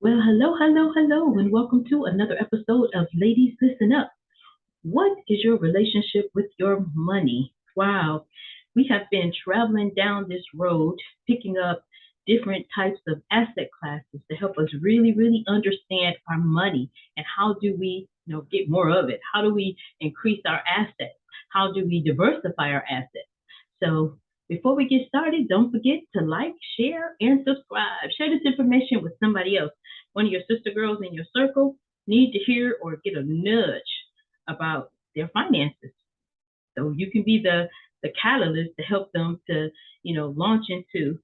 Well, hello, hello, hello, and welcome to another episode of Ladies Listen Up. What is your relationship with your money? Wow, we have been traveling down this road, picking up different types of asset classes to help us really, really understand our money and how do we, get more of it? How do we increase our assets? How do we diversify our assets? So before we get started, don't forget to like, share, and subscribe. Share this information with somebody else. One of your sister girls in your circle need to hear or get a nudge about their finances. So you can be the catalyst to help them to, launch into,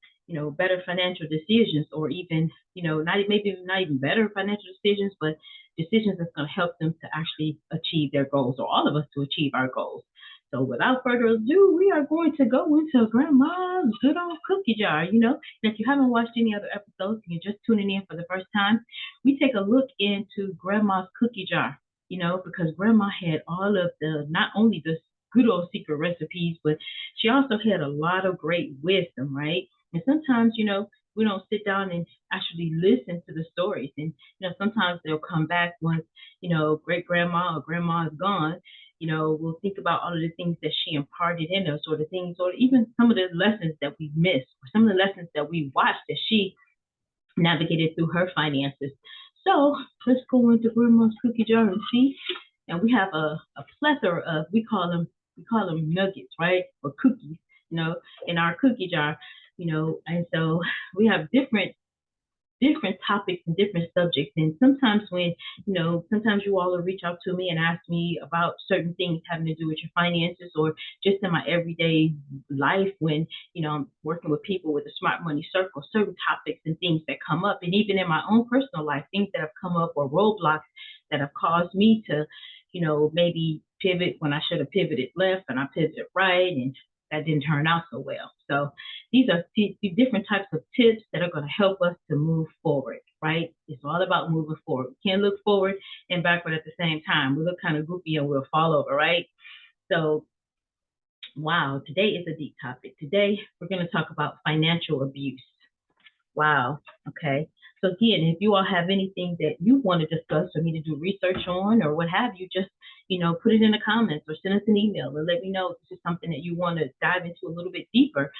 better financial decisions or even, not maybe not even better financial decisions, but decisions that's going to help them to actually achieve their goals or all of us to achieve our goals. So without further ado, we are going to go into Grandma's good old cookie jar. And if you haven't watched any other episodes and you're just tuning in for the first time, we take a look into Grandma's cookie jar, because Grandma had all of not only the good old secret recipes, but she also had a lot of great wisdom, right? And sometimes, we don't sit down and actually listen to the stories. And, sometimes they'll come back once, great grandma or grandma is gone. We'll think about all of the things that she imparted in us, or the things, or even some of the lessons that we missed, or some of the lessons that we watched that she navigated through her finances. So let's go into Grandma's cookie jar and see. And we have a plethora of we call them nuggets, right? Or cookies, in our cookie jar, and so we have different topics and different subjects. And sometimes sometimes you all will reach out to me and ask me about certain things having to do with your finances or just in my everyday life when, I'm working with people with the Smart Money Circle, certain topics and things that come up. And even in my own personal life, things that have come up or roadblocks that have caused me to, maybe pivot when I should have pivoted left and I pivoted right. And that didn't turn out so well. So these are the different types of tips that are going to help us to move forward, right? It's all about moving forward. We can't look forward and backward at the same time. We look kind of goofy and we'll fall over, right? So, wow, today is a deep topic. Today, we're going to talk about financial abuse. Wow. Okay. So again, if you all have anything that you want to discuss or me to do research on or what have you, just, put it in the comments or send us an email and let me know if this is something that you want to dive into a little bit deeper.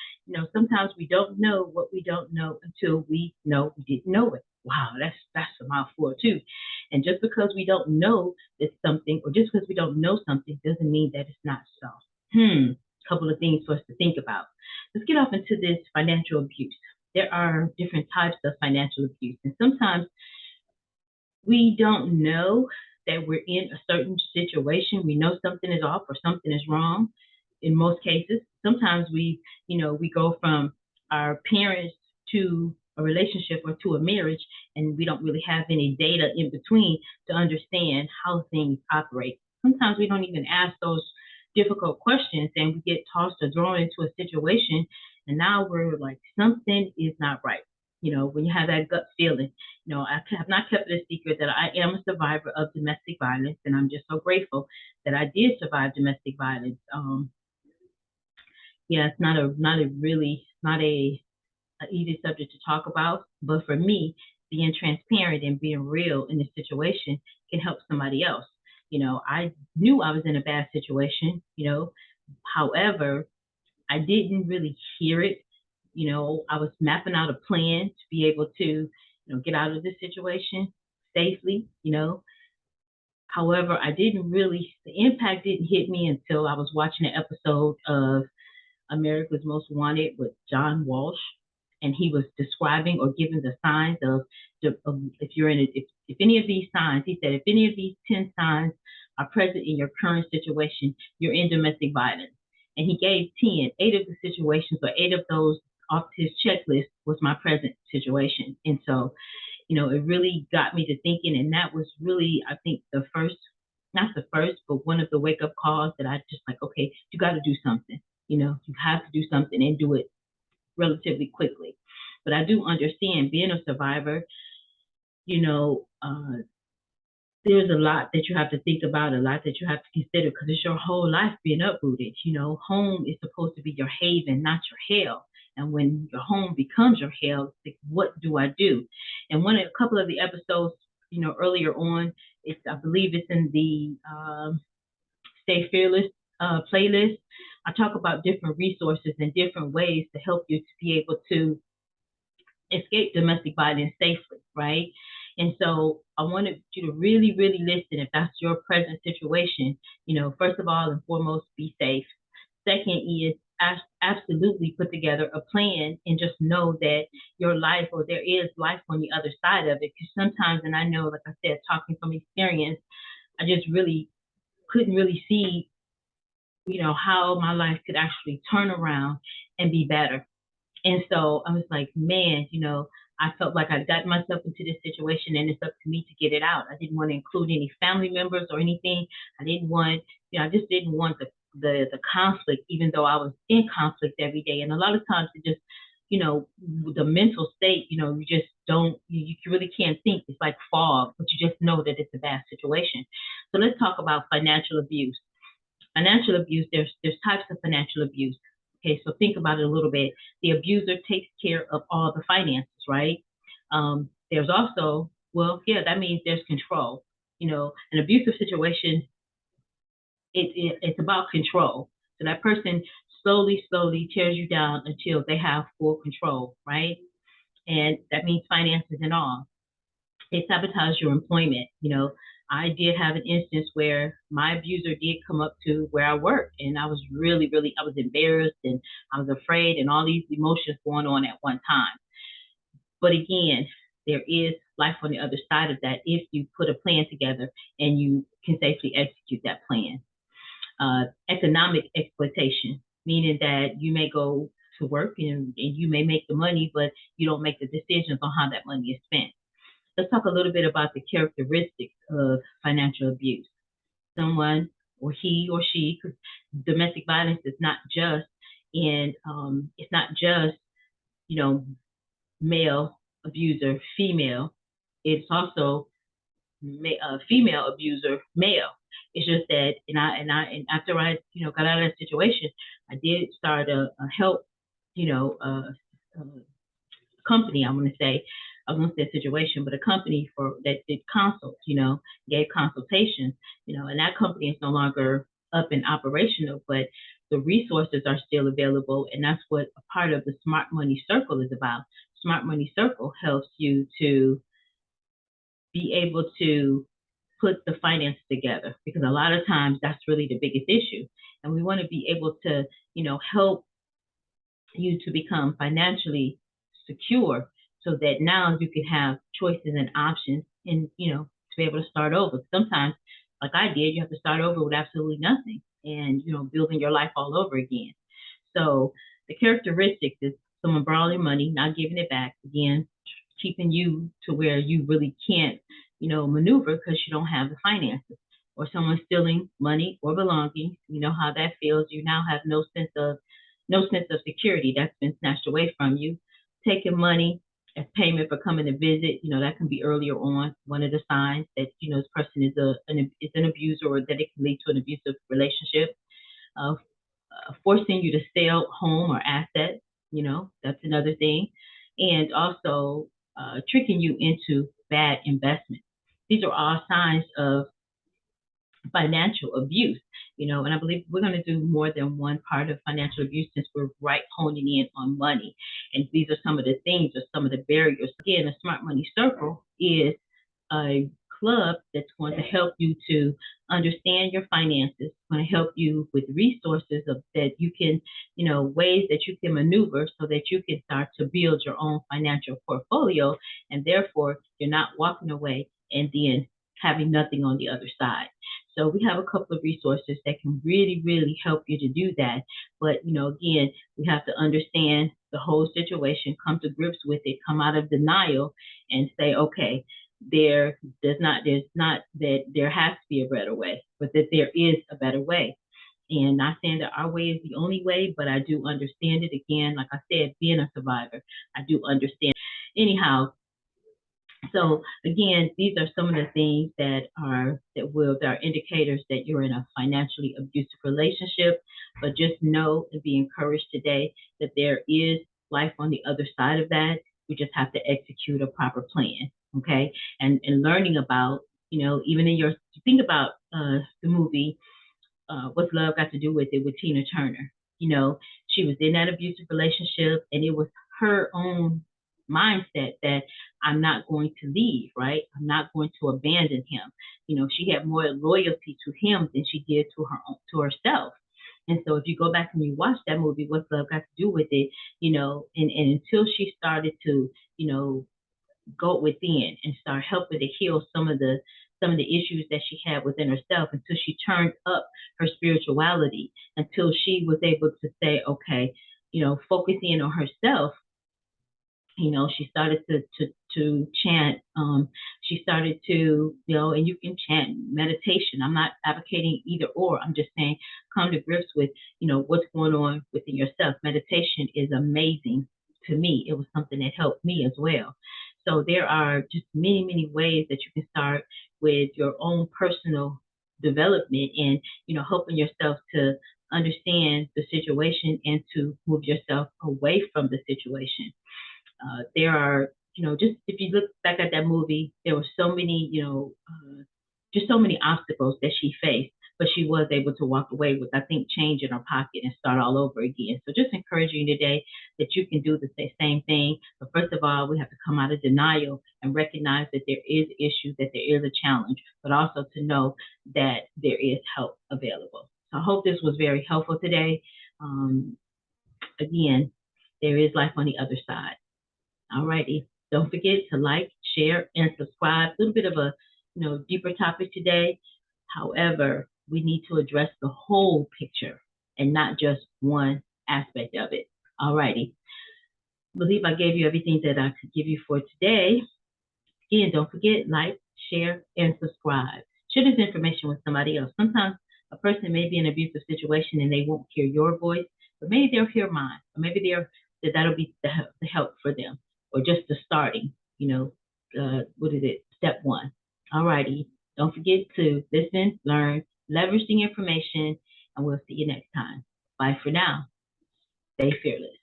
Sometimes we don't know what we don't know until we know we didn't know it. Wow, that's a mouthful too. And just because we don't know that something, or just because we don't know something, doesn't mean that it's not so. Couple of things for us to think about. Let's get off into this financial abuse. There are different types of financial abuse, and sometimes we don't know that we're in a certain situation. We know something is off or something is wrong. In most cases, sometimes we go from our parents to a relationship or to a marriage, and we don't really have any data in between to understand how things operate. Sometimes we don't even ask those difficult questions, and we get tossed or thrown into a situation, and now we're like, something is not right. When you have that gut feeling. I have not kept it a secret that I am a survivor of domestic violence, and I'm just so grateful that I did survive domestic violence. Yeah, it's not a easy subject to talk about, but for me, being transparent and being real in this situation can help somebody else. I knew I was in a bad situation. However, I didn't really hear it. I was mapping out a plan to be able to, get out of this situation safely. However, the impact didn't hit me until I was watching an episode of America's Most Wanted with John Walsh, and he was describing or giving the signs of if you're in it, if any of these signs, he said, if any of these 10 signs are present in your current situation, you're in domestic violence. And he gave 10, 8 of the situations, or 8 of those off his checklist was my present situation. And so, it really got me to thinking, and that was really, I think, not the first, but one of the wake up calls that I just like, okay, you got to do something. You have to do something and do it relatively quickly. But I do understand being a survivor, you know, uh, there's a lot that you have to think about, a lot that you have to consider because it's your whole life being uprooted. Home is supposed to be your haven, not your hell. And when your home becomes your hell, it's like, what do I do? And a couple of the episodes, earlier on, I believe it's in the Stay Fearless playlist. I talk about different resources and different ways to help you to be able to escape domestic violence safely, right? And so I wanted you to really, really listen if that's your present situation. First of all and foremost, be safe. Second is absolutely put together a plan and just know that your life, or there is life on the other side of it. Because sometimes, and I know, like I said, talking from experience, I just really couldn't really see, how my life could actually turn around and be better. And so I was like, man, I felt like I got myself into this situation and it's up to me to get it out. I didn't want to include any family members or anything. I didn't want, I just didn't want the conflict, even though I was in conflict every day. And a lot of times it just, the mental state, you just don't, you really can't think. It's like fog, but you just know that it's a bad situation. So let's talk about financial abuse. Financial abuse, there's types of financial abuse. Okay, so think about it a little bit. The abuser takes care of all the finances, right? There's also, well, yeah, that means there's control. An abusive situation, it's about control. So that person slowly, slowly tears you down until they have full control, right? And that means finances and all. They sabotage your employment. I did have an instance where my abuser did come up to where I worked, and I was really, really, I was embarrassed and I was afraid, and all these emotions going on at one time. But again, there is life on the other side of that if you put a plan together and you can safely execute that plan. Economic exploitation, meaning that you may go to work and you may make the money, but you don't make the decisions on how that money is spent. Let's talk a little bit about the characteristics of financial abuse. Someone, or he or she, because domestic violence is not just it's not just, you know, male abuser, female. It's also female abuser, male. It's just that, and after I, got out of that situation, I did start a help, a company. I won't say situation, but a company that did consults, gave consultations, and that company is no longer up and operational, but the resources are still available, and that's what a part of the Smart Money Circle is about. Smart Money Circle helps you to be able to put the finances together, because a lot of times that's really the biggest issue, and we want to be able to, help you to become financially secure, so that now you can have choices and options, and to be able to start over. Sometimes, like I did, you have to start over with absolutely nothing, and building your life all over again. So the characteristics is someone borrowing money, not giving it back, again, keeping you to where you really can't maneuver because you don't have the finances. Or someone stealing money or belongings. You know how that feels. You now have no sense of security. That's been snatched away from you. Taking money as payment for coming to visit, that can be earlier on one of the signs that this person is an abuser, or that it can lead to an abusive relationship. Uh, Forcing you to sell home or assets, that's another thing, and also tricking you into bad investments. These are all signs of financial abuse, and I believe we're going to do more than one part of financial abuse, since we're right honing in on money. And these are some of the things, or some of the barriers. Again, a Smart Money Circle is a club that's going to help you to understand your finances, going to help you with resources that you can, ways that you can maneuver so that you can start to build your own financial portfolio, and therefore you're not walking away and then having nothing on the other side. So we have a couple of resources that can really, really help you to do that. But, again, we have to understand the whole situation, come to grips with it, come out of denial, and say, okay, there's not that there has to be a better way, but that there is a better way. And not saying that our way is the only way, but I do understand it. Again, like I said, being a survivor, I do understand. Anyhow, so again, these are some of the things that are indicators that you're in a financially abusive relationship. But just know and be encouraged today that there is life on the other side of that. We just have to execute a proper plan, okay? And learning about, even in your think about the movie What's Love Got to Do with It with Tina Turner. She was in that abusive relationship, and it was her own mindset that I'm not going to leave, right? I'm not going to abandon him. She had more loyalty to him than she did to herself. And so if you go back and you watch that movie, What's Love Got to Do with It, and until she started to, go within and start helping to heal some of the issues that she had within herself until she turned up her spirituality, until she was able to say, okay, focusing on herself. She started to chant. She started to, and you can chant meditation. I'm not advocating either or. I'm just saying come to grips with, what's going on within yourself. Meditation is amazing to me. It was something that helped me as well. So there are just many, many ways that you can start with your own personal development and, helping yourself to understand the situation and to move yourself away from the situation. There are, just if you look back at that movie, there were so many, just so many obstacles that she faced, but she was able to walk away with, I think, change in her pocket and start all over again. So just encouraging you today that you can do the same thing. But first of all, we have to come out of denial and recognize that there is issues, that there is a challenge, but also to know that there is help available. So I hope this was very helpful today. Again, there is life on the other side. Alrighty. Don't forget to like, share, and subscribe. A little bit of a deeper topic today. However, we need to address the whole picture and not just one aspect of it. Alrighty. I believe I gave you everything that I could give you for today. Again, don't forget, like, share, and subscribe. Share this information with somebody else. Sometimes a person may be in an abusive situation and they won't hear your voice, but maybe they'll hear mine, or maybe that'll be the help for them, or just the starting. What is it? Step one. Alrighty. Don't forget to listen, learn, leverage the information, and we'll see you next time. Bye for now. Stay fearless.